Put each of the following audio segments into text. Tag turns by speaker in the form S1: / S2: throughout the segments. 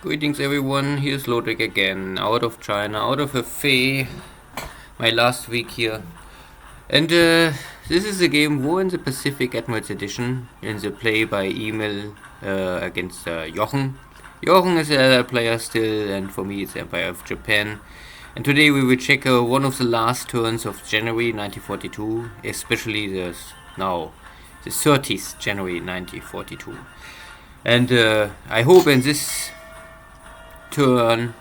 S1: Greetings everyone, here's Lodrik again, out of China, out of a fair, my last week here. And this is a game War in the Pacific Admirals Edition, in the play by email against Jochen. Jochen is a player still, and for me it's Empire of Japan. And today we will check one of the last turns of January 1942, especially the 30th January 1942. And I hope in this turn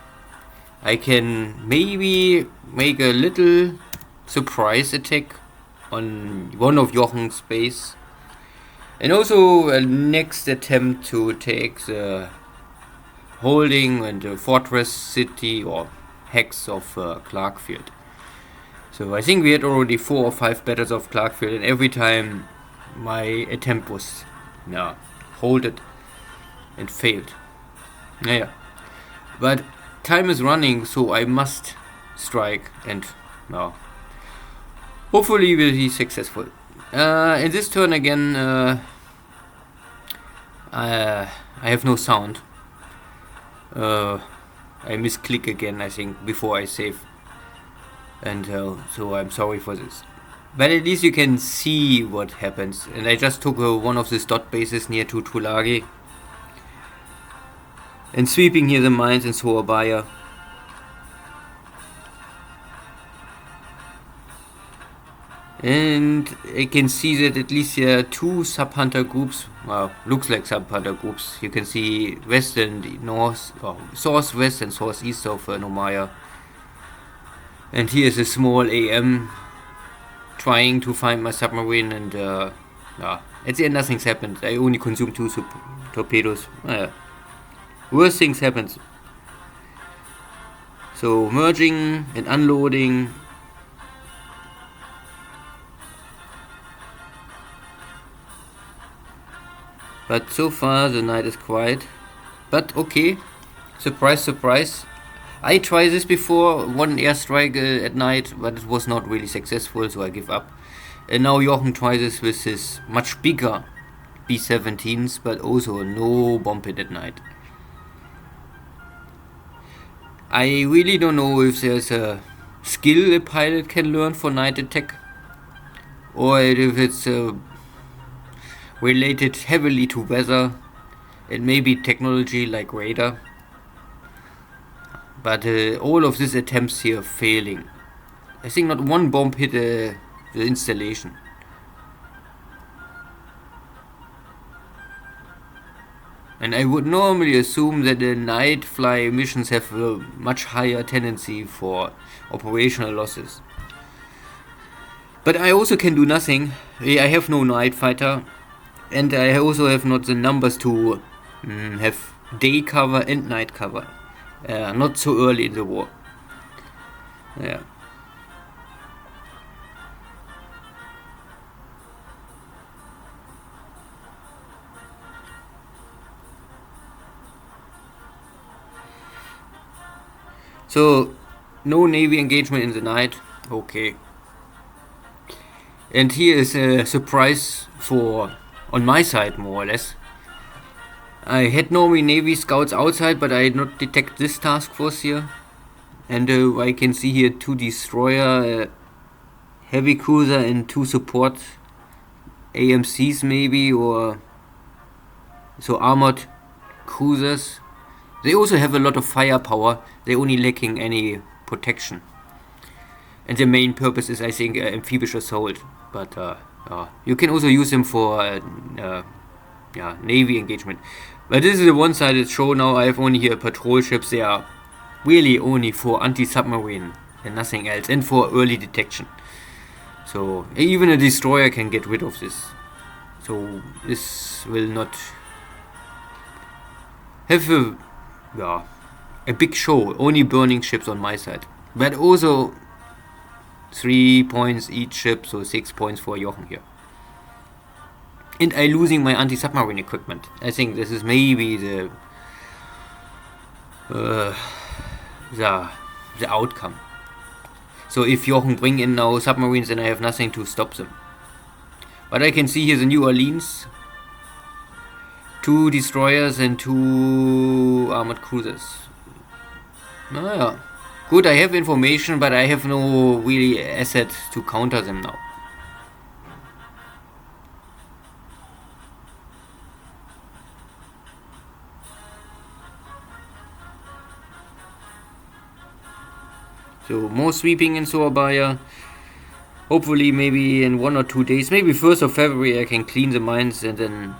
S1: I can maybe make a little surprise attack on one of Jochen's base, and also a next attempt to take the holding and the fortress city or hex of Clarkfield. So I think we had already 4 or 5 battles of Clarkfield, and every time my attempt was halted and failed. But time is running, so I must strike, and hopefully we'll be successful. In this turn again, I have no sound. I misclick again, I think, before I save, and so I'm sorry for this. But at least you can see what happens. And I just took one of these dot bases near to Tulagi, and sweeping here the mines in Surabaya. And I can see that at least here are 2 sub-hunter groups, looks like sub-hunter groups. You can see west and north, southwest and southeast of Nomaya. And here is a small AM trying to find my submarine, and at the end nothing's happened. I only consumed 2 torpedoes. Worse things happen. So merging and unloading. But so far the night is quiet. But okay, surprise, surprise. I tried this before, one airstrike at night, but it was not really successful, so I give up. And now Jochen tries this with his much bigger B-17s, but also no bomb hit at night. I really don't know if there's a skill a pilot can learn for night attack, or if it's related heavily to weather and maybe technology like radar. But all of these attempts here failing. I think not one bomb hit the installation. And I would normally assume that the night fly missions have a much higher tendency for operational losses. But I also can do nothing. I have no night fighter, and I also have not the numbers to have day cover and night cover. Not so early in the war. So, no Navy engagement in the night. Okay. And here is a surprise on my side, more or less. I had normally Navy scouts outside, but I did not detect this task force here. And I can see here 2 destroyer, heavy cruiser, and 2 support AMCs maybe, or so armored cruisers. They also have a lot of firepower, they're only lacking any protection. And the main purpose is, I think, amphibious assault. But you can also use them for Navy engagement. But this is a one-sided show now. I have only here patrol ships. They are really only for anti-submarine and nothing else, and for early detection. So even a destroyer can get rid of this. So this will not have a big show, only burning ships on my side. But also 3 points each ship, so 6 points for Jochen here. And I'm losing my anti-submarine equipment. I think this is maybe the outcome. So if Jochen bring in now submarines, then I have nothing to stop them. But I can see here the New Orleans 2 destroyers and 2 armored cruisers. Yeah. Good, I have information, but I have no really asset to counter them now. So more sweeping in Surabaya. Hopefully maybe in 1 or 2 days, maybe 1st of February I can clean the mines, and then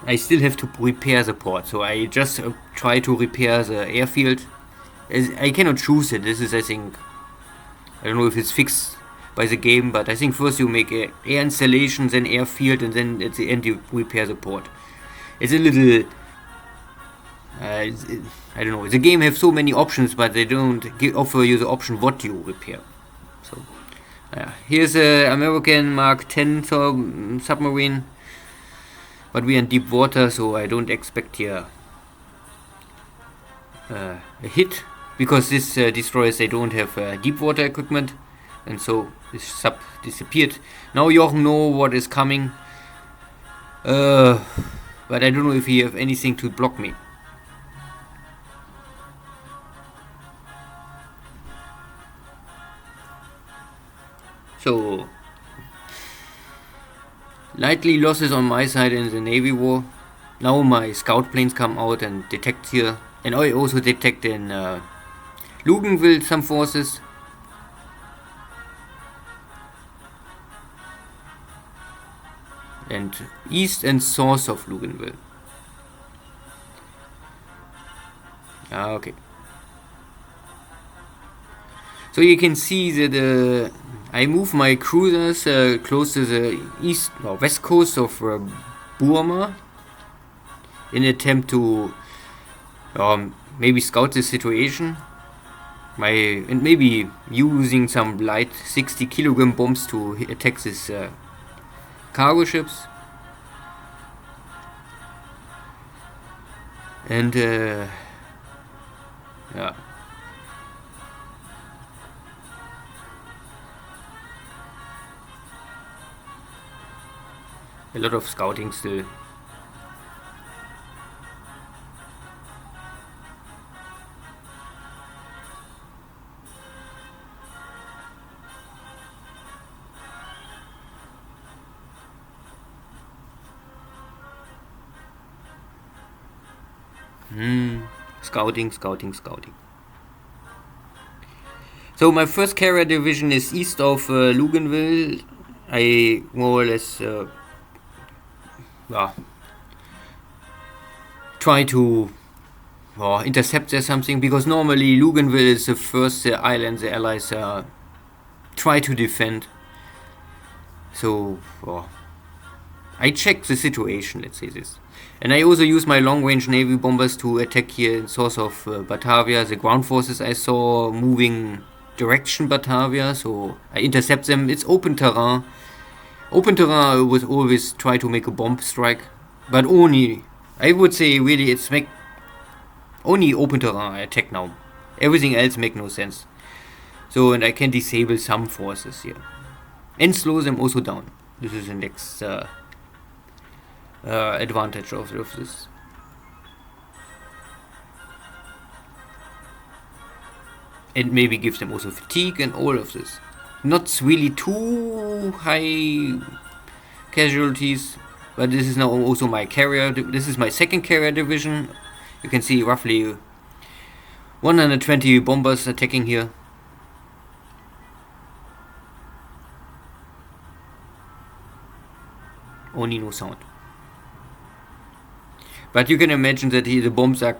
S1: I still have to repair the port. So I just try to repair the airfield. I cannot choose it. This is, I think, I don't know if it's fixed by the game, but I think first you make air installations, then airfield, and then at the end you repair the port. It's a little... I don't know. The game has so many options, but they don't offer you the option what you repair. So, here's a American Mark 10 submarine, but we are in deep water, so I don't expect here a hit, because this destroyers, they don't have deep water equipment, and so this sub disappeared. Now Jochen knows what is coming, but I don't know if he have anything to block me. So, likely losses on my side in the Navy war. Now my scout planes come out and detect here. And I also detect in Luganville some forces. And east and south of Luganville. Okay. So you can see that I move my cruisers close to the east or west coast of Burma in an attempt to maybe scout the situation. And maybe using some light 60 kilogram bombs to attack these cargo ships. And yeah. A lot of scouting still. Scouting. So my first carrier division is east of Luganville. I more or less try to intercept there something, because normally Luganville is the first island the Allies try to defend. So I check the situation, let's say this. And I also use my long-range Navy bombers to attack here in south of Batavia. The ground forces I saw moving direction Batavia, so I intercept them. It's open terrain. Open terrain, I would always try to make a bomb strike, but only, I would say really it's only open terrain I attack now. Everything else make no sense. So, and I can disable some forces here and slow them also down. This is the next advantage of this. And maybe give them also fatigue and all of this. Not really too high casualties, but this is now also my carrier. This is my second carrier division. You can see roughly 120 bombers attacking here. Only no sound. But you can imagine that the bombs are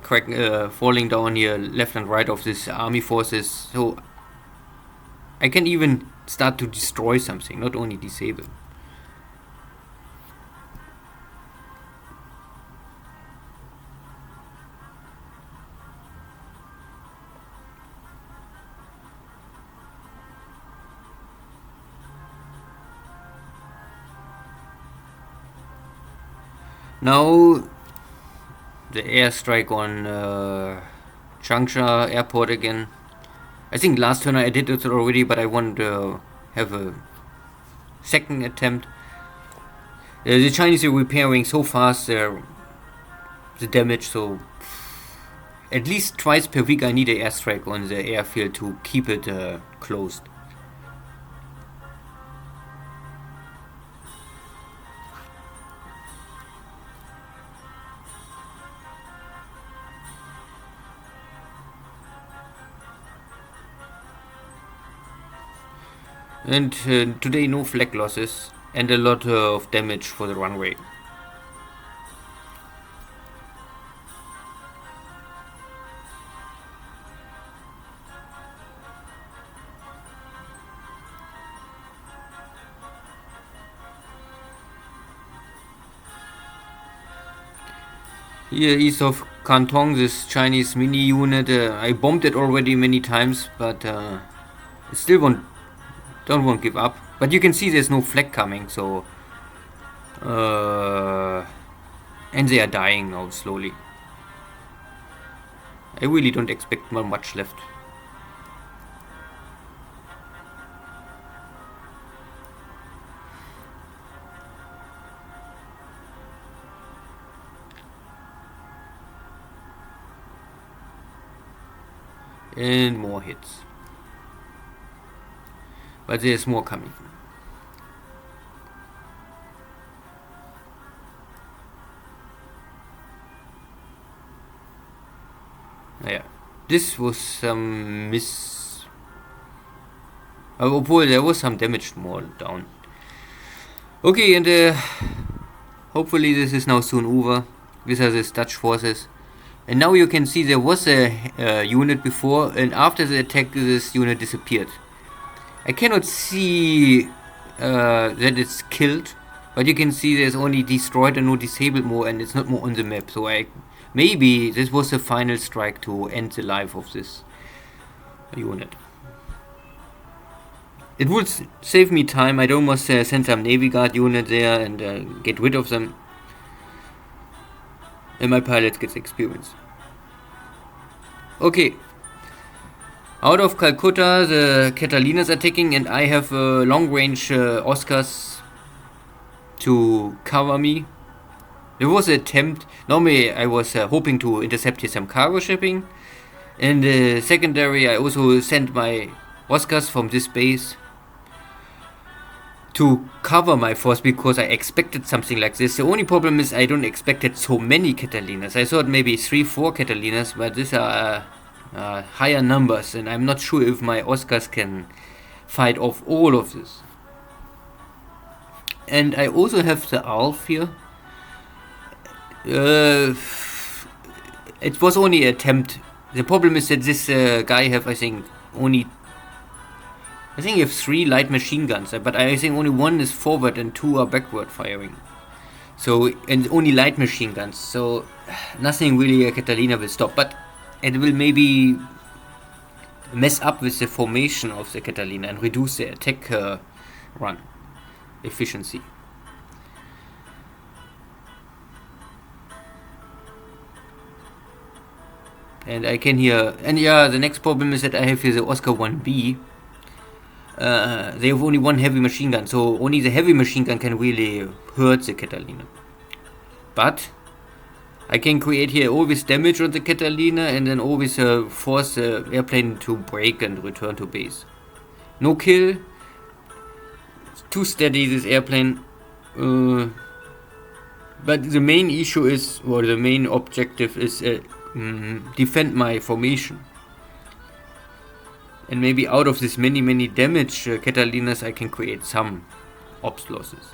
S1: falling down here left and right of these army forces. So I can even start to destroy something, not only disable. Now the airstrike on Changsha airport again. I think last turn I did it already, but I want to have a second attempt. The Chinese are repairing so fast their the damage. So at least twice per week I need an airstrike on the airfield to keep it closed. And today no flag losses and a lot of damage for the runway. Here east of Canton, this Chinese mini unit, I bombed it already many times, but it still won't give up. But you can see there's no flag coming, so and they are dying now slowly. I really don't expect much left. And more hits. But there's more coming. Naja, this was some miss. Obwohl, there was some damage more down. Okay, and hopefully this is now soon over. These are the Dutch forces. And now you can see there was a unit before, and after the attack this unit disappeared. I cannot see that it's killed, but you can see there's only destroyed and no disabled more, and it's not more on the map. So maybe this was the final strike to end the life of this unit. It would save me time. I'd almost send some Navy Guard unit there and get rid of them. And my pilot gets experience. Okay. Out of Calcutta, the Catalinas are attacking, and I have long-range Oscars to cover me. There was an attempt. Normally, I was hoping to intercept here some cargo shipping. And secondary, I also sent my Oscars from this base to cover my force because I expected something like this. The only problem is I don't expected so many Catalinas. I thought maybe 3-4 Catalinas, but these are higher numbers, and I'm not sure if my Oscars can fight off all of this. And I also have the ALF here. It was only an attempt. The problem is that this guy have, I think you have 3 light machine guns, but I think only 1 is forward and 2 are backward firing. So, and only light machine guns, so nothing really a Catalina will stop, but it will maybe mess up with the formation of the Catalina and reduce the attack run efficiency. And I can hear, and yeah, the next problem is that I have here the Oscar 1B. They have only 1 heavy machine gun, so only the heavy machine gun can really hurt the Catalina. But I can create here always damage on the Catalina and then always force the airplane to brake and return to base. No kill. It's too steady, this airplane. But the main issue is, or the main objective is defend my formation. And maybe out of this many damage Catalinas I can create some ops losses.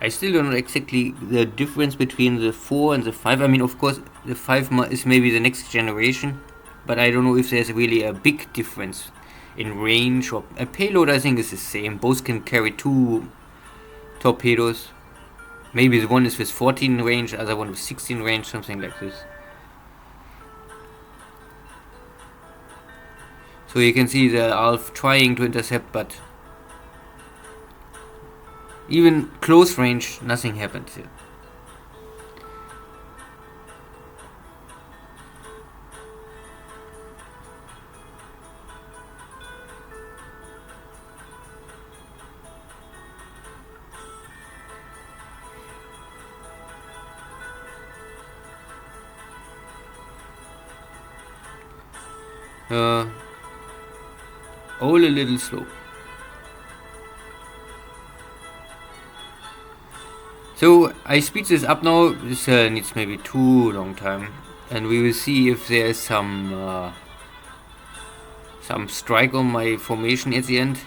S1: I still don't know exactly the difference between the 4 and the 5. I mean, of course, the 5 is maybe the next generation, but I don't know if there's really a big difference in range or a payload. I think is the same. Both can carry 2 torpedoes. Maybe the one is with 14 range, the other one with 16 range, something like this. So you can see the ALF trying to intercept, but Even close range, nothing happens here. All a little slow. So I speed this up now. This needs maybe too long time, and we will see if there is some strike on my formation at the end.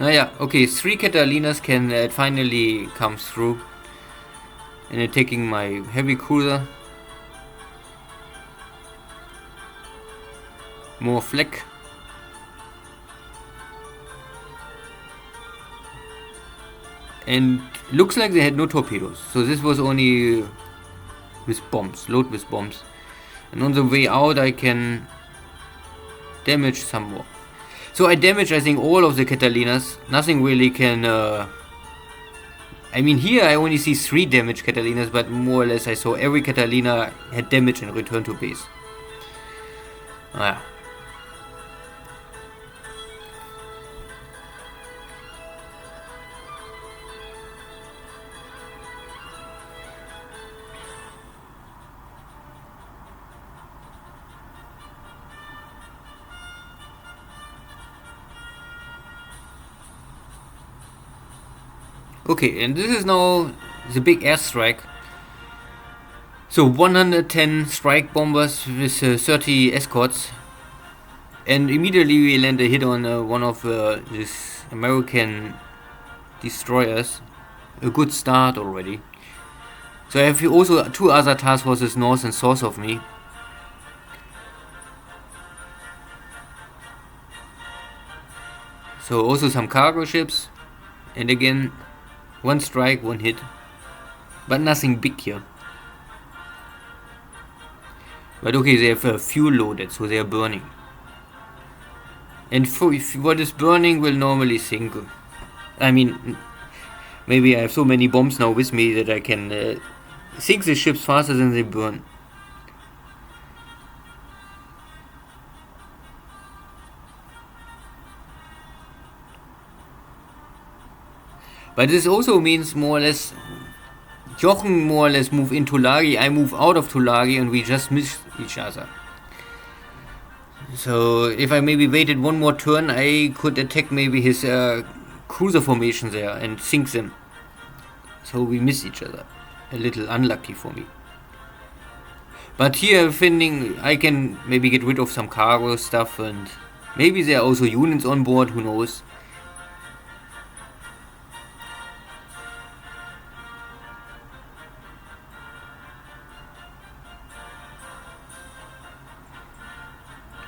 S1: Yeah, okay, 3 Catalinas can finally come through and attacking my heavy cruiser. More flak. And looks like they had no torpedoes, so this was only with bombs, load with bombs. And on the way out I can damage some more. So I damage, I think, all of the Catalinas. Nothing really can... I mean, here I only see 3 damage Catalinas, but more or less I saw every Catalina had damage and returned to base. Ah. Okay, and this is now the big airstrike. So 110 strike bombers with 30 escorts, and immediately we land a hit on one of these American destroyers. A good start already. So I have also 2 other task forces north and south of me. So also some cargo ships, and again 1 strike, 1 hit, but nothing big here. But okay, they have fuel loaded, so they are burning. And what is burning will normally sink. I mean, maybe I have so many bombs now with me that I can sink the ships faster than they burn. But this also means more or less Jochen more or less move into Tulagi, I move out of Tulagi, and we just miss each other. So if I maybe waited 1 more turn, I could attack maybe his cruiser formation there and sink them. So we miss each other. A little unlucky for me. But here finding I can maybe get rid of some cargo stuff, and maybe there are also units on board, who knows.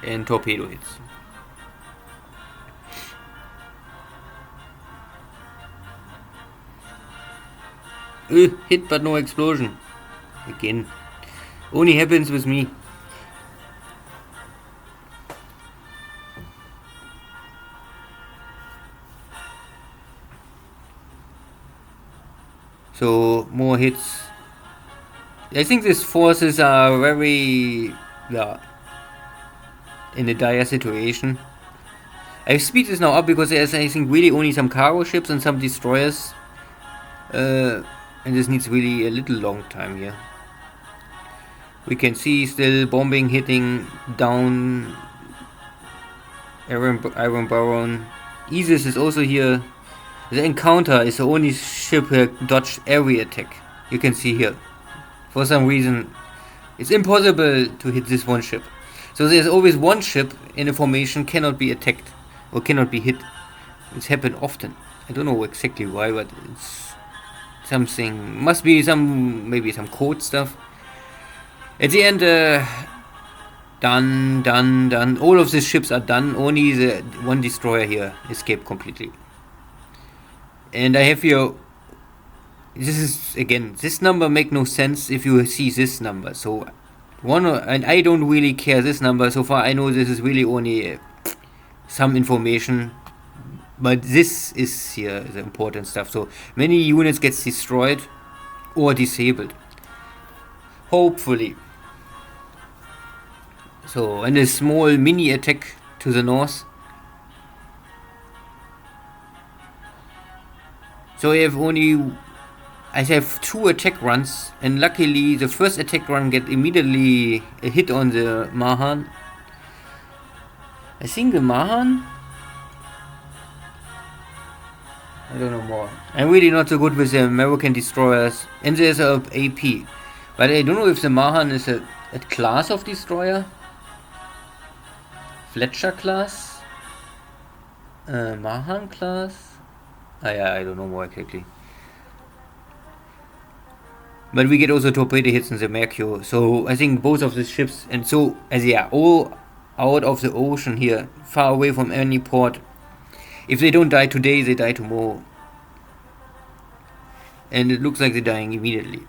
S1: And torpedo hits. Hit but no explosion. Again. Only happens with me. So more hits. I think these forces are very in a dire situation. I speed this now up because there's, I think, really only some cargo ships and some destroyers, and this needs really a little long time here. We can see still bombing hitting down Iron Baron. Isis is also here. The Encounter is the only ship here dodged every attack. You can see here. For some reason, it's impossible to hit this one ship. So there's always one ship in a formation cannot be attacked or cannot be hit. It's happened often. I don't know exactly why, but it's something. Must be maybe some code stuff. At the end, done. All of these ships are done. Only the one destroyer here escaped completely. And I have here. This is again. This number make no sense if you see this number. So. And I don't really care this number. So far I know this is really only some information. But this is here the important stuff. So many units gets destroyed or disabled. Hopefully. So, and a small mini attack to the north. So I have 2 attack runs, and luckily the first attack run get immediately a hit on the Mahan. I think the Mahan? I don't know more. I'm really not so good with the American destroyers, and there's a AP. But I don't know if the Mahan is a class of destroyer. Fletcher class? Mahan class? Yeah, I don't know more exactly. But we get also torpedo hits in the Mercury. So I think both of the ships, and so as all out of the ocean here, far away from any port. If they don't die today, they die tomorrow. And it looks like they're dying immediately.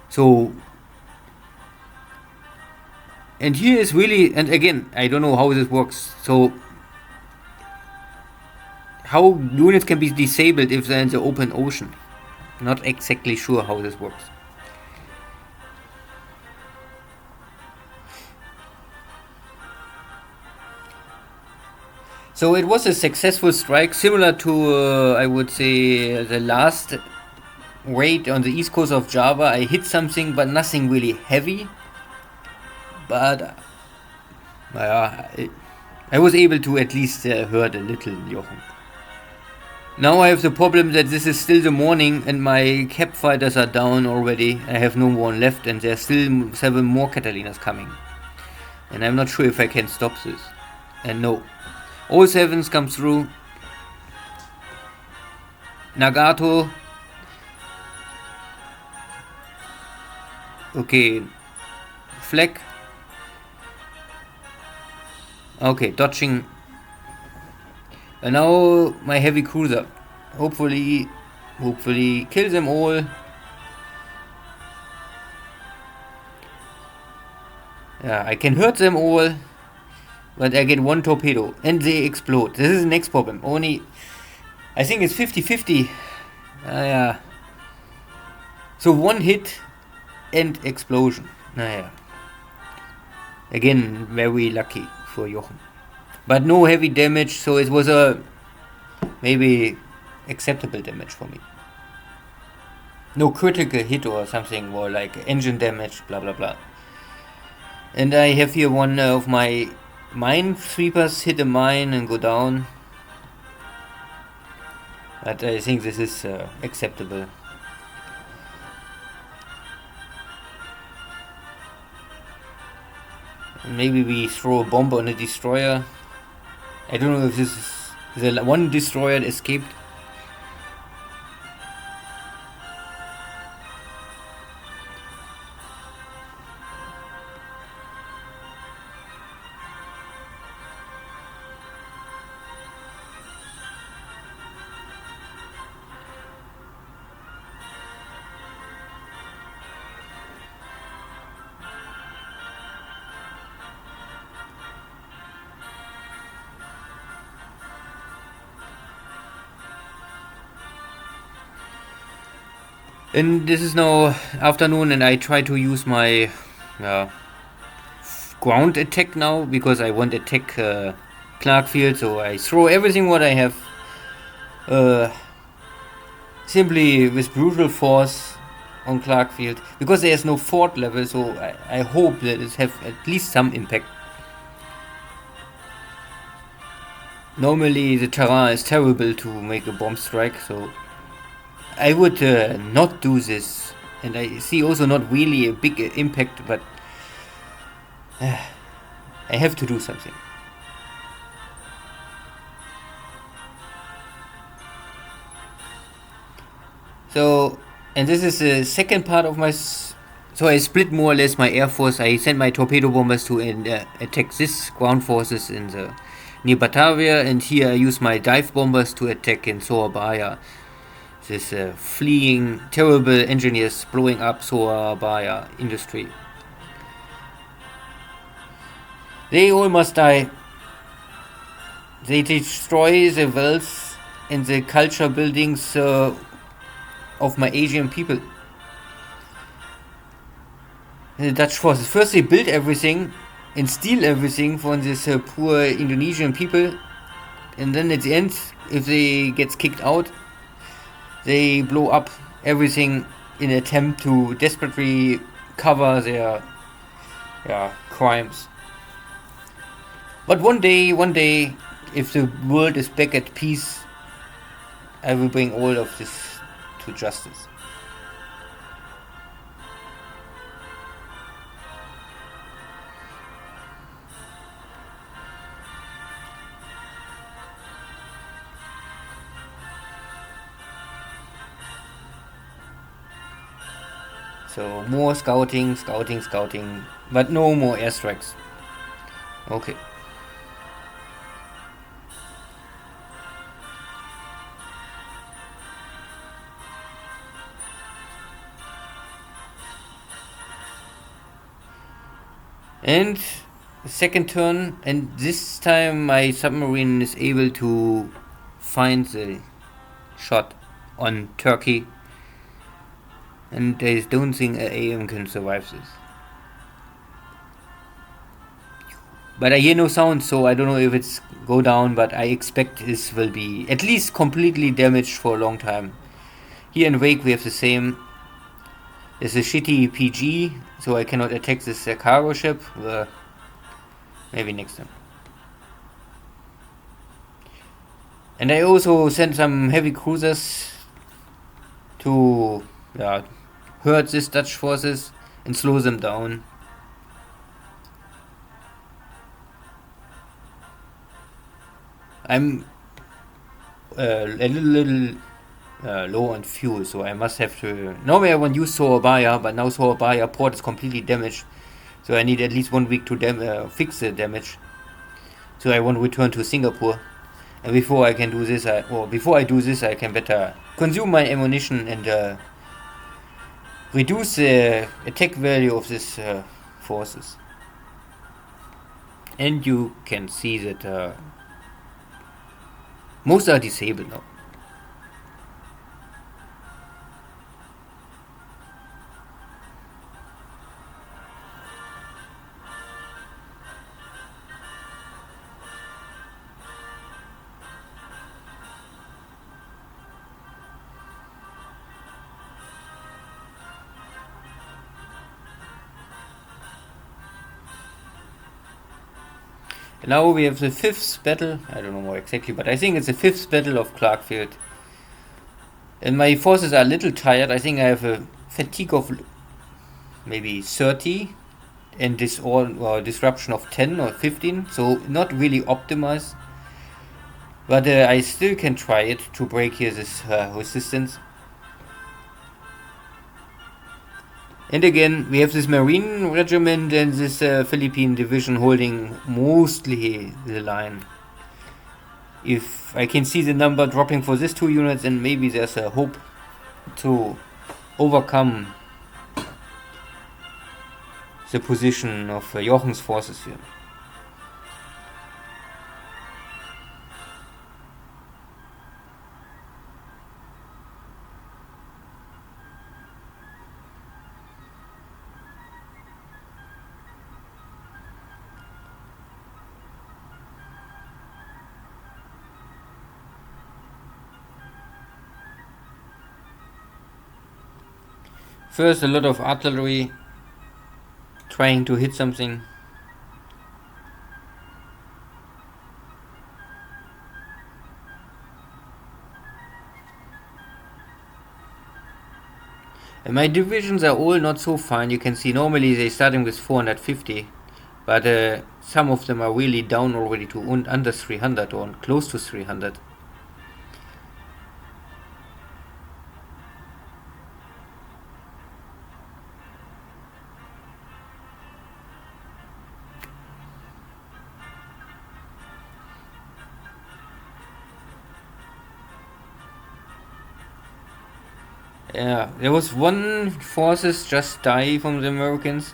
S1: So, and here is really, and again, I don't know how this works. So, how units can be disabled if they're in the open ocean? Not exactly sure how this works. So it was a successful strike, similar to, I would say, the last raid on the east coast of Java. I hit something, but nothing really heavy. But I was able to at least hurt a little, Jochen. Now I have the problem that this is still the morning and my cap fighters are down already. I have no one left and there's still 7 more Catalinas coming. And I'm not sure if I can stop this. And no. All 7s come through. Nagato. Okay. Fleck. Okay, dodging. And now my heavy cruiser. Hopefully kill them all. Yeah, I can hurt them all. But I get 1 torpedo and they explode. This is the next problem. Only, I think it's 50-50. Yeah. So 1 hit and explosion. Yeah. Again, very lucky for Jochen. But no heavy damage, so it was a maybe acceptable damage for me. No critical hit or something, or like engine damage, blah blah blah. And I have here one of my mine sweepers hit a mine and go down. But I think this is acceptable. Maybe we throw a bomb on a destroyer. I don't know if this is the one destroyer that escaped. And this is now afternoon and I try to use my ground attack now because I want to attack Clarkfield, so I throw everything what I have simply with brutal force on Clarkfield because there's no fort level, so I hope that it have at least some impact. Normally the terrain is terrible to make a bomb strike, so I would not do this, and I see also not really a big impact, but I have to do something. So, and this is the second part of my... So I split more or less my air force. I sent my torpedo bombers to attack this ground forces in the near Batavia, and here I use my dive bombers to attack in Surabaya. This fleeing, terrible engineers blowing up Surabaya industry. They all must die. They destroy the wealth and the culture buildings of my Asian people. The Dutch forces. First they build everything and steal everything from these poor Indonesian people, and then at the end, if they get kicked out, they blow up everything in an attempt to desperately cover their crimes. But one day, if the world is back at peace, I will bring all of this to justice. So more scouting, but no more airstrikes. Okay. And second turn, and this time my submarine is able to find the shot on Turkey, and I don't think an AM can survive this. But I hear no sound, so I don't know if it's go down, but I expect this will be at least completely damaged for a long time. Here in Wake we have the same. There's a shitty PG, so I cannot attack this cargo ship. Maybe next time. And I also sent some heavy cruisers to hurt these Dutch forces and slow them down. I'm a little low on fuel, so I must have to. Normally I want to use Sorobaya, but now Sorobaya port is completely damaged, so I need at least 1 week to fix the damage. So I want to return to Singapore, and before I can do this, I can better consume my ammunition and reduce the attack value of these forces. And you can see that most are disabled now. Now we have the 5th battle. I don't know more exactly, but I think it's the 5th battle of Clarkfield. And my forces are a little tired. I think I have a fatigue of maybe 30 and disruption of 10 or 15. So not really optimized. But I still can try it to break here this resistance. And again, we have this Marine regiment and this Philippine division holding mostly the line. If I can see the number dropping for these 2 units, and maybe there's a hope to overcome the position of Jochen's forces here. First, a lot of artillery trying to hit something. And my divisions are all not so fine. You can see normally they're starting with 450, but some of them are really down already to under 300 or close to 300. Yeah, there was one forces just die from the Americans.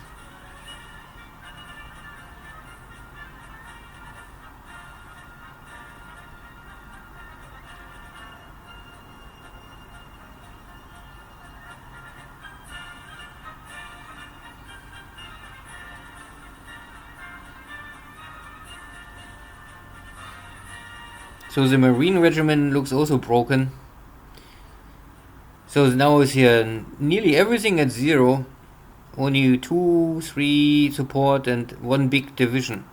S1: So the Marine Regiment looks also broken. So now is here nearly everything at zero. Only 2, 3 support and one big division.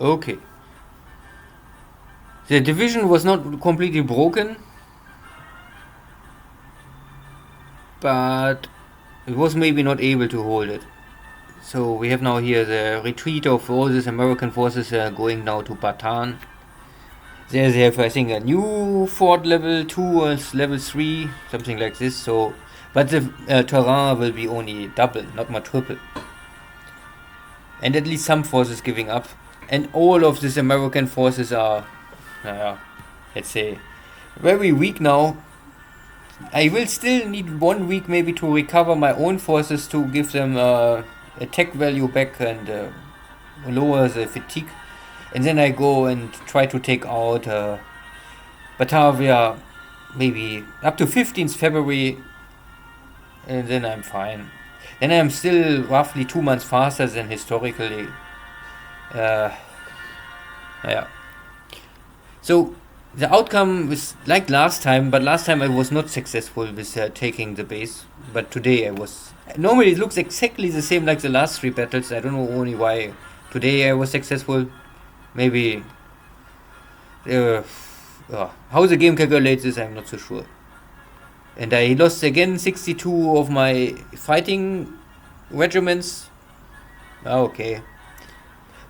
S1: Okay. The division was not completely broken, but it was maybe not able to hold it. So we have now here the retreat of all these American forces going now to Bataan. There they have, I think, a new fort level 2 or level 3, something like this. So, but the terrain will be only double, not more triple. And at least some forces giving up. And all of these American forces are, let's say, very weak now. I will still need 1 week maybe to recover my own forces to give them attack value back and lower the fatigue. And then I go and try to take out Batavia maybe up to 15th February, and then I'm fine. Then I'm still roughly 2 months faster than historically. Uh, yeah. So the outcome was like last time, but last time I was not successful with taking the base. But today I was. Normally it looks exactly the same like the last 3 battles. I don't know only why today I was successful. Maybe how the game calculates this, I'm not so sure. And I lost again 62 of my fighting regiments. Okay.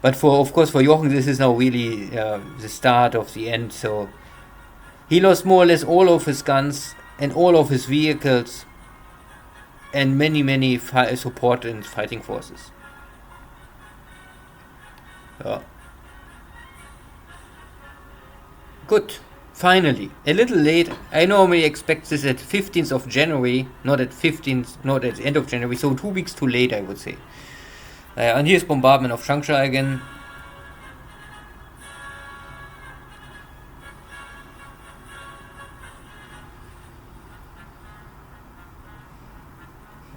S1: But of course for Jochen this is now really the start of the end. So he lost more or less all of his guns and all of his vehicles and many support and fighting forces. Good. Finally, a little late. I normally expect this at 15th of January, not at 15th, not at the end of January, so 2 weeks too late, I would say. And here's bombardment of Changsha again.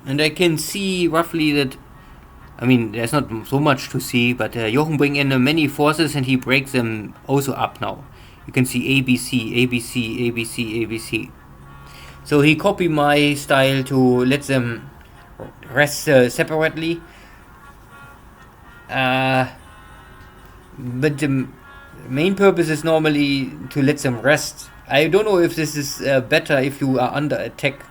S1: And I can see roughly that, I mean, there's not so much to see, but Jochen bring in many forces and he breaks them also up now. You can see ABC, ABC, ABC, ABC. So he copied my style to let them rest separately. But the main purpose is normally to let them rest. I don't know if this is better if you are under attack.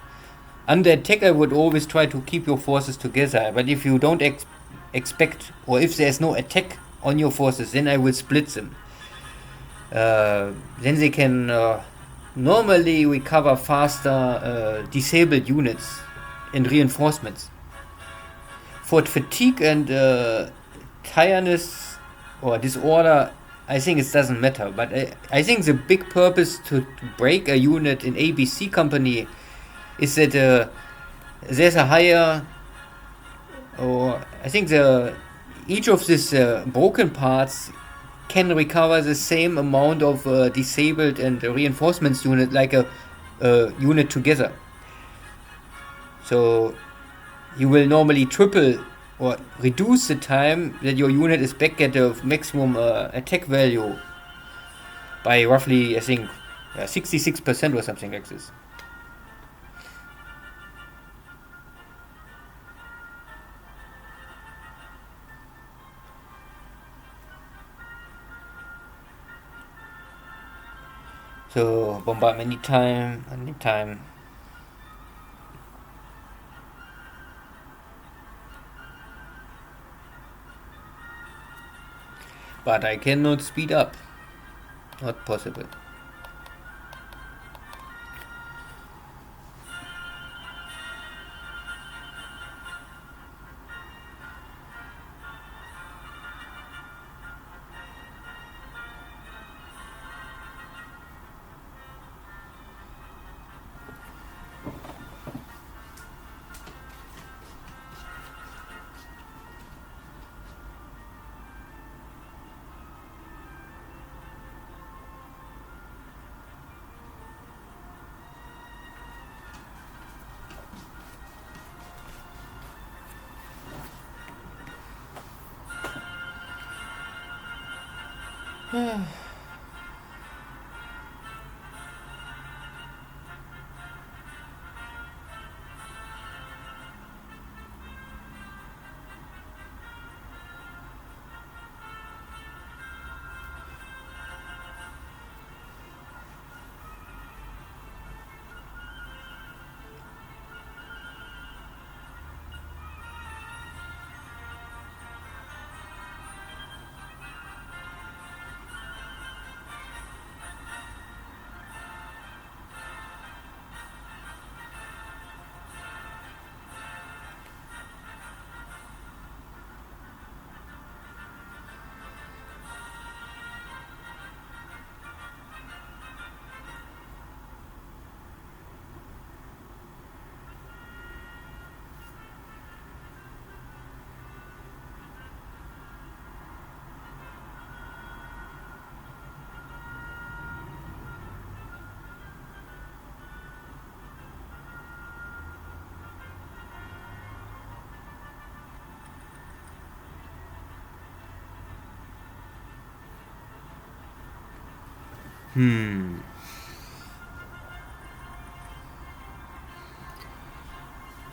S1: Under attack, I would always try to keep your forces together. But if you don't expect, or if there's no attack on your forces, then I will split them. Then they can normally recover faster disabled units and reinforcements. For fatigue and tiredness or disorder, I think it doesn't matter. But I think the big purpose to break a unit in ABC company is that there's a higher, or I think each of these broken parts can recover the same amount of disabled and reinforcements unit like a unit together. So you will normally triple or reduce the time that your unit is back at the maximum attack value by roughly, I think, 66% or something like this. So bombard anytime. But I cannot speed up. Not possible. I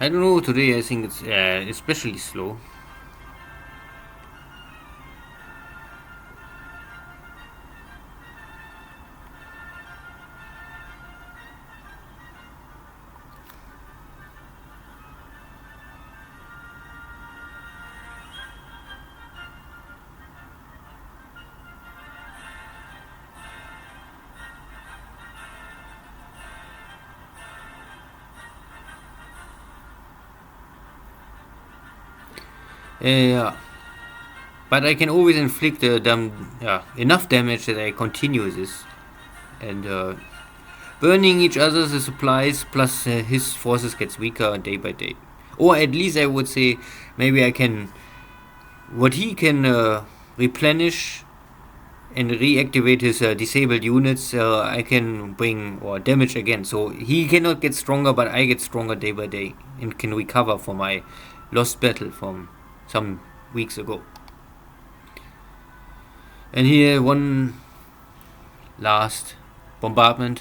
S1: don't know, today I think it's especially slow. Yeah, but I can always inflict enough damage that I continue this. And burning each other's supplies plus his forces gets weaker day by day. Or at least I would say maybe I can. What he can replenish and reactivate his disabled units, I can bring or damage again. So he cannot get stronger, but I get stronger day by day and can recover from my lost battle from some weeks ago. And here, one last bombardment.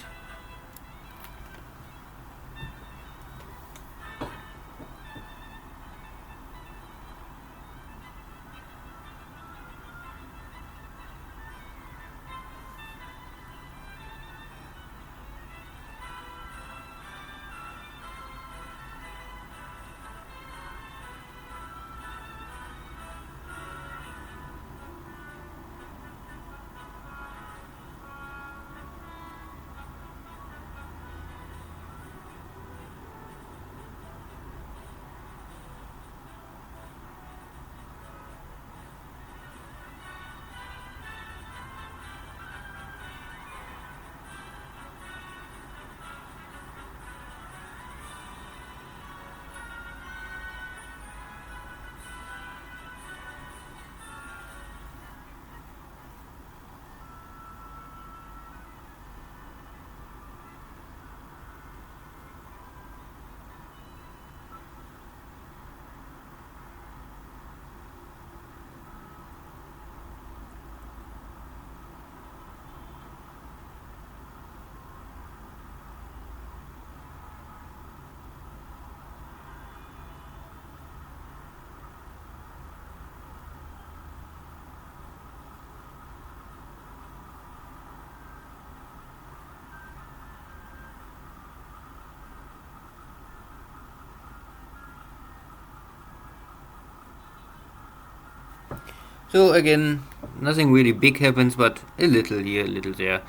S1: So again, nothing really big happens, but a little here, a little there.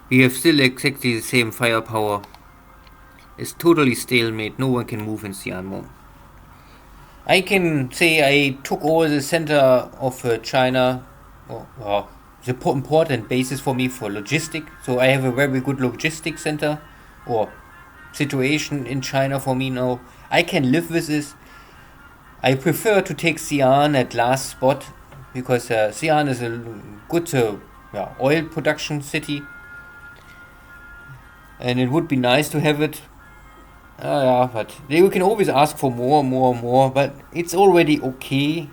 S1: We have still exactly the same firepower. It's totally stalemate, no one can move in Xi'anmo. I can say I took over the center of China, the important basis for me for logistic. So I have a very good logistic center or situation in China for me now. I can live with this. I prefer to take Xi'an at last spot because Xi'an is a good oil production city, and it would be nice to have it. Yeah, but you can always ask for more, more, more. But it's already okay.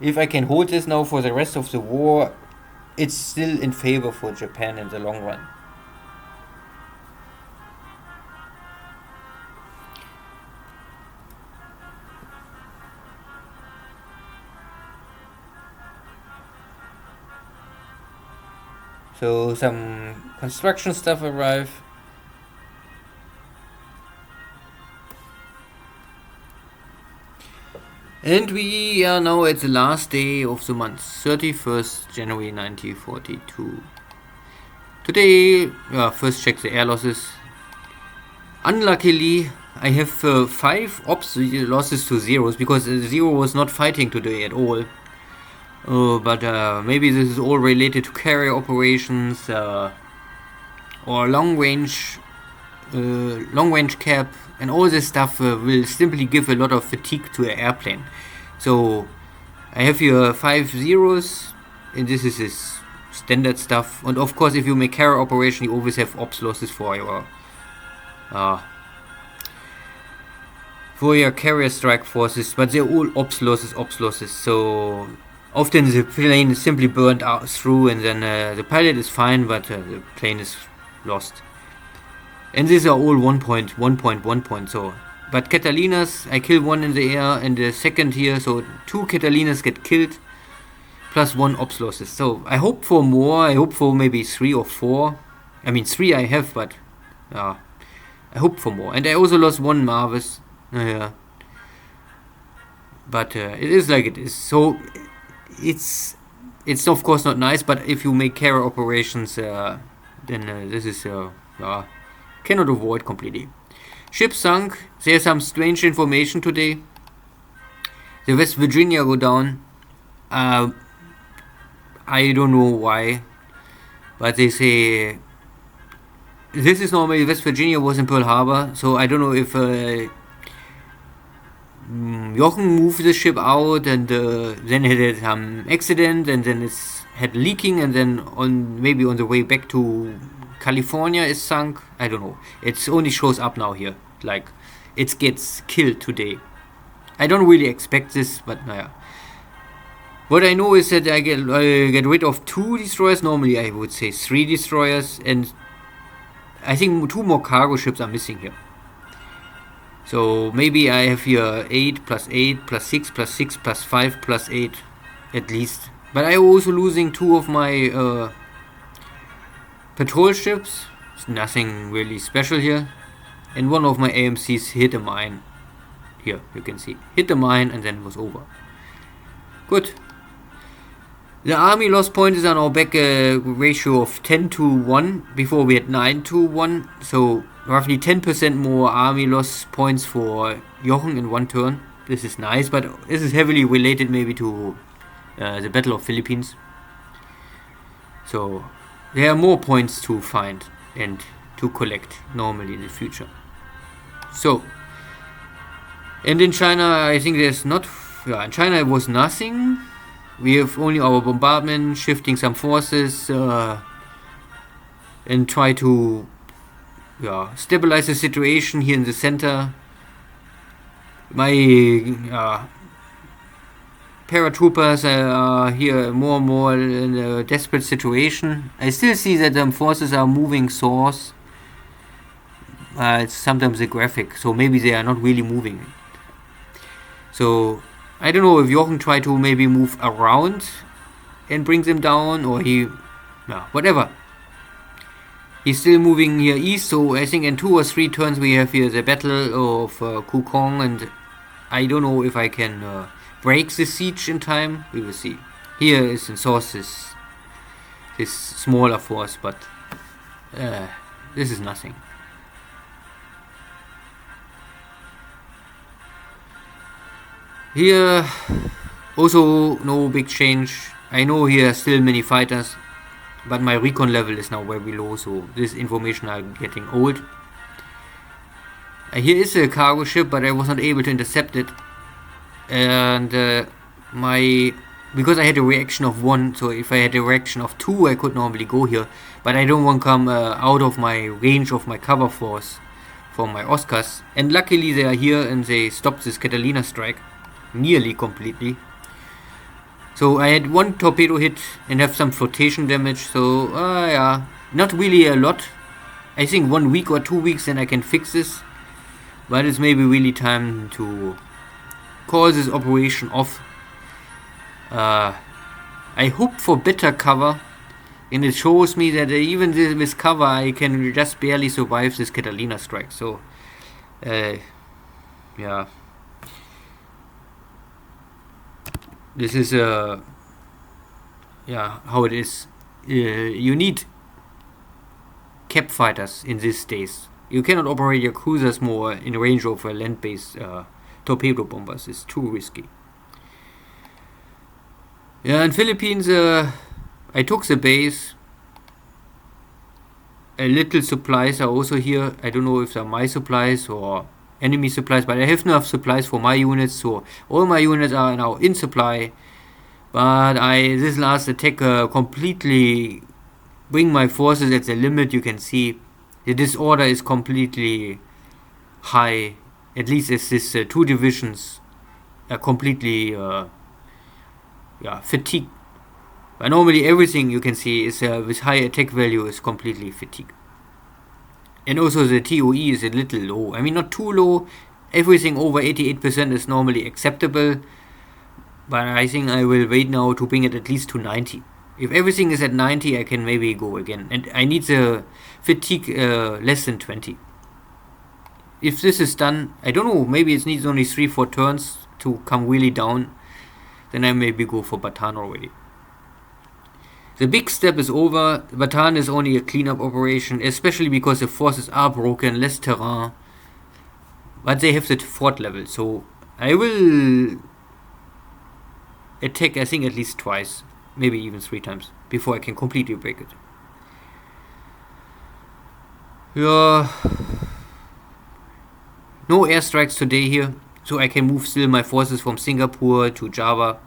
S1: if I can hold this now for the rest of the war, it's still in favor for Japan in the long run. So some construction stuff arrive. And we are now at the last day of the month, 31st January 1942. Today, first check the air losses. Unluckily, I have 5 ops losses to zeros, because zero was not fighting today at all. But maybe this is all related to carrier operations or long range cap, and all this stuff will simply give a lot of fatigue to an airplane. So I have here 5 zeros, and this is his standard stuff. And of course, if you make carrier operation, you always have ops losses for your carrier strike forces, but they're all ops losses. So often the plane is simply burned out through, and then the pilot is fine, but the plane is lost. And these are all 1 point. So, but Catalinas, I kill 1 in the air, and the second here, so 2 Catalinas get killed, plus 1 ops losses. So I hope for more. I hope for maybe 3 or 4. I mean 3 I have, but I hope for more. And I also lost 1 Marvis. But it is like it is. So it's of course not nice, but if you make carrier operations, then this is cannot avoid completely. Ship sunk. There's some strange information today. The West Virginia go down. I don't know why, but they say this is normally West Virginia was in Pearl Harbor, so I don't know if Jochen moved the ship out, and then it had some accident, and then it's had leaking, and then maybe on the way back to California is sunk. I don't know. It only shows up now here, like it gets killed today. I don't really expect this, but what I know is that I get rid of 2 destroyers. Normally I would say 3 destroyers, and I think 2 more cargo ships are missing here. So maybe I have here 8 plus 8 plus 6 plus 6 plus 5 plus 8 at least. But I'm also losing 2 of my patrol ships. It's nothing really special here. And 1 of my AMCs hit a mine. Here, you can see. Hit the mine, and then it was over. Good. The army loss points are now back a ratio of 10-1. Before we had 9-1. So roughly 10% more army loss points for Jochen in 1 turn. This is nice, but this is heavily related maybe to the Battle of Philippines. So there are more points to find and to collect normally in the future. So, and in China, I think there's not. In China it was nothing. We have only our bombardment, shifting some forces, and try to stabilize the situation here in the center. My paratroopers are here more and more in a desperate situation. I still see that forces are moving source. It's sometimes a graphic, so maybe they are not really moving. So I don't know if Jochen tried to maybe move around and bring them down, or whatever. He's still moving here east, so I think in 2 or 3 turns we have here the Battle of Kukong, and I don't know if I can break the siege in time. We will see. Here is in source this smaller force, but this is nothing. Here also no big change. I know here are still many fighters, but my recon level is now very low, so this information are getting old. Here is a cargo ship, but I was not able to intercept it, and because I had a reaction of 1, so if I had a reaction of 2 I could normally go here, but I don't want to come out of my range of my cover force for my Oscars, and luckily they are here and they stopped this Catalina strike nearly completely. So I had one torpedo hit and have some flotation damage. So yeah, not really a lot. I think 1 week or 2 weeks, then I can fix this. But it's maybe really time to call this operation off. I hope for better cover, and it shows me that even with cover I can just barely survive this Catalina strike. So yeah, this is yeah, how it is. You need cap fighters in these days. You cannot operate your cruisers more in range of land-based torpedo bombers. It's too risky. Yeah, in Philippines, I took the base. A little supplies are also here. I don't know if they're my supplies or enemy supplies, but I have enough supplies for my units, so all my units are now in supply. But this last attack completely bring my forces at the limit. You can see the disorder is completely high. At least as this 2 divisions are completely fatigued. But normally everything you can see is with high attack value is completely fatigued. And also the TOE is a little low. I mean, not too low. Everything over 88% is normally acceptable. But I think I will wait now to bring it at least to 90. If everything is at 90, I can maybe go again. And I need the fatigue less than 20. If this is done, I don't know, maybe it needs only 3-4 turns to come really down. Then I maybe go for Bataan already. The big step is over. Bataan is only a cleanup operation, especially because the forces are broken, less terrain. But they have the fort level, so I will attack, I think, at least twice, maybe even 3 times, before I can completely break it. Yeah. No airstrikes today here, so I can move still my forces from Singapore to Java.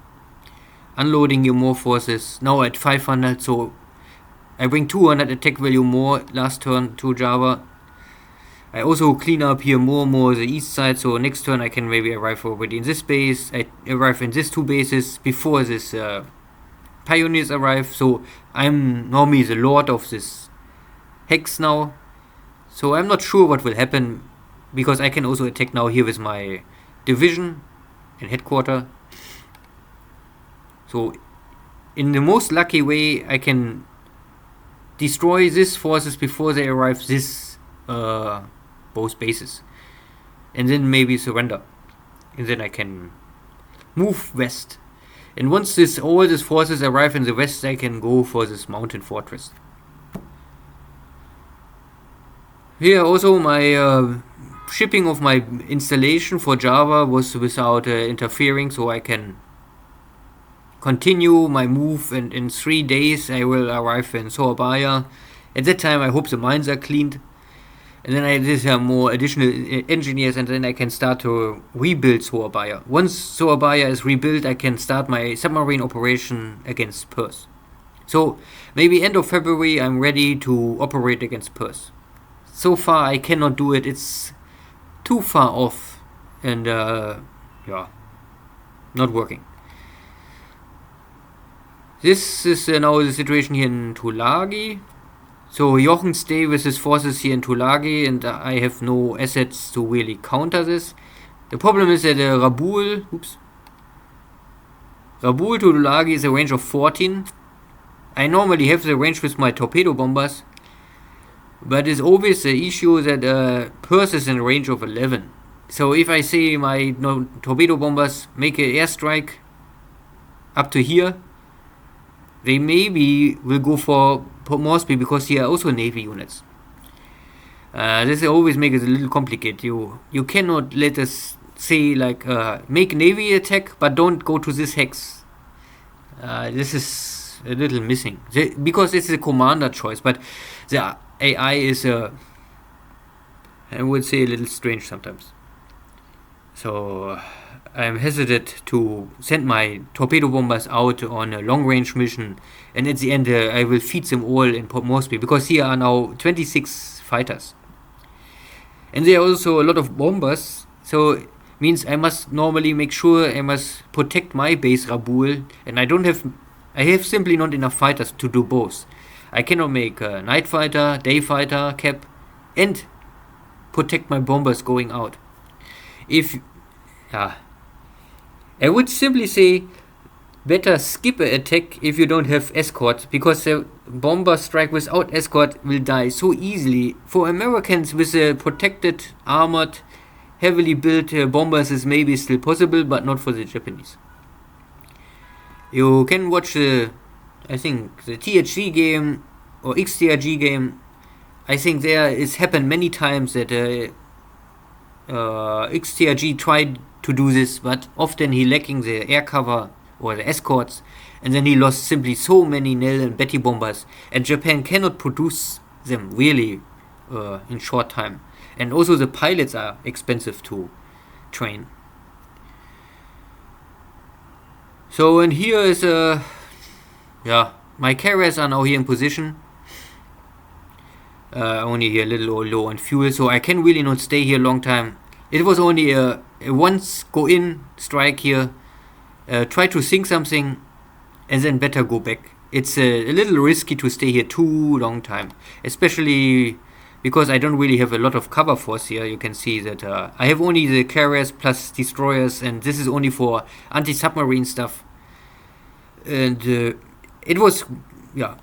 S1: Unloading here more forces, now at 500, so I bring 200 attack value more last turn to Java. I also clean up here more the east side, so next turn I can maybe arrive already in this base. I arrive in these 2 bases before this pioneers arrive, so I'm normally the lord of this hex now. So I'm not sure what will happen, because I can also attack now here with my division and headquarter. So in the most lucky way, I can destroy these forces before they arrive this both bases, and then maybe surrender, and then I can move west. And once all these forces arrive in the west, I can go for this mountain fortress. Here also my shipping of my installation for Java was without interfering, so I can continue my move, and in 3 days I will arrive in Surabaya. At that time I hope the mines are cleaned, and then I just have more additional engineers, and then I can start to rebuild Surabaya. Once Surabaya is rebuilt, I can start my submarine operation against Perth. So maybe end of February I'm ready to operate against Perth. So far I cannot do it, it's too far off, and yeah, not working. This is now the situation here in Tulagi. So Jochen stay with his forces here in Tulagi, and I have no assets to really counter this. The problem is that Rabaul to Tulagi is a range of 14. I normally have the range with my torpedo bombers, but it's always the issue that Perth is in a range of 11. So if I say my torpedo bombers make an airstrike up to here, they maybe will go for Port Moresby, because here are also Navy units. This always makes it a little complicated. You cannot let us say like make Navy attack, but don't go to this hex. This is a little missing, because it's a commander choice, but the AI is I would say a little strange sometimes. So I'm hesitant to send my torpedo bombers out on a long-range mission, and at the end I will feed them all in Port Moresby, because here are now 26 fighters. And there are also a lot of bombers, so means I must normally make sure I must protect my base Rabul, and I have simply not enough fighters to do both. I cannot make a night fighter, day fighter, cap, and protect my bombers going out. If, yeah, I would simply say better skip an attack if you don't have escort, because the bomber strike without escort will die so easily. For Americans with a protected, armored, heavily built bombers is maybe still possible, but not for the Japanese. You can watch I think the THG game or XTRG game. I think there it's happened many times that XTRG tried to do this, but often he lacking the air cover or the escorts, and then he lost simply so many Nell and Betty bombers, and Japan cannot produce them really in short time. And also the pilots are expensive to train. So, and here is my carriers are now here in position. Only here a little low on fuel, so I can really not stay here a long time. It was only a once go in, strike here, try to sink something, and then better go back. It's a little risky to stay here too long time, especially because I don't really have a lot of cover force here. You can see that I have only the carriers plus destroyers, and this is only for anti-submarine stuff. And it was,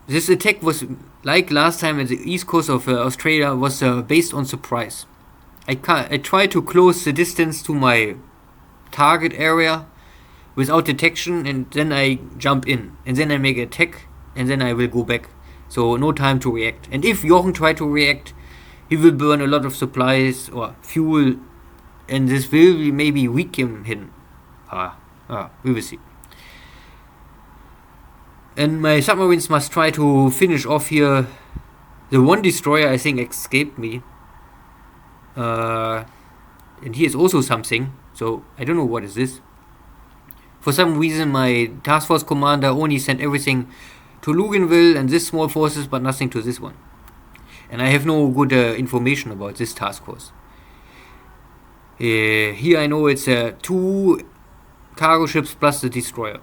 S1: this attack was like last time at the east coast of Australia, was based on surprise. I try to close the distance to my target area without detection, and then I jump in, and then I make an attack, and then I will go back. So no time to react. And if Jochen try to react, he will burn a lot of supplies or fuel, and this will maybe weaken him. We will see. And my submarines must try to finish off here. The one destroyer I think escaped me. And here's also something. So I don't know what is this. For some reason my task force commander only sent everything to Luganville and this small forces, but nothing to this one. And I have no good information about this task force. Here I know it's 2 cargo ships plus the destroyer.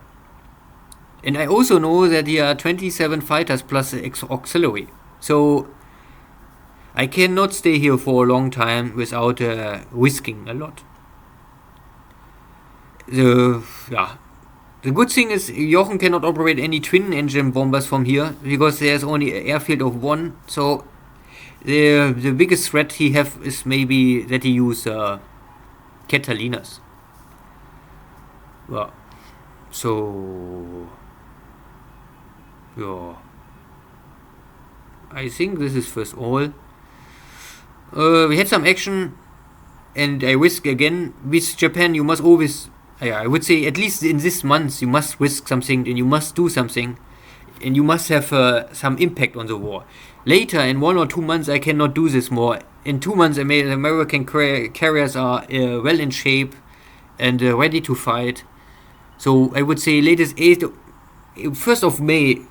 S1: And I also know that there are 27 fighters plus the auxiliary. So I cannot stay here for a long time without risking a lot. The good thing is Jochen cannot operate any twin engine bombers from here, because there's only an airfield of 1. So the biggest threat he have is maybe that he use Catalinas. Well, so I think this is first all. We had some action, and I risk again. With Japan, you must always, I would say at least in this month, you must risk something, and you must do something, and you must have some impact on the war. Later, in 1 or 2 months, I cannot do this more. In 2 months, the American carriers are well in shape and ready to fight. So I would say latest 1st of May,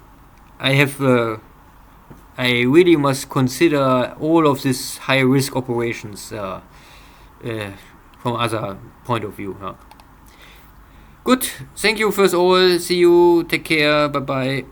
S1: I really must consider all of these high risk operations from other point of view. Good, thank you first all, see you, take care, bye bye.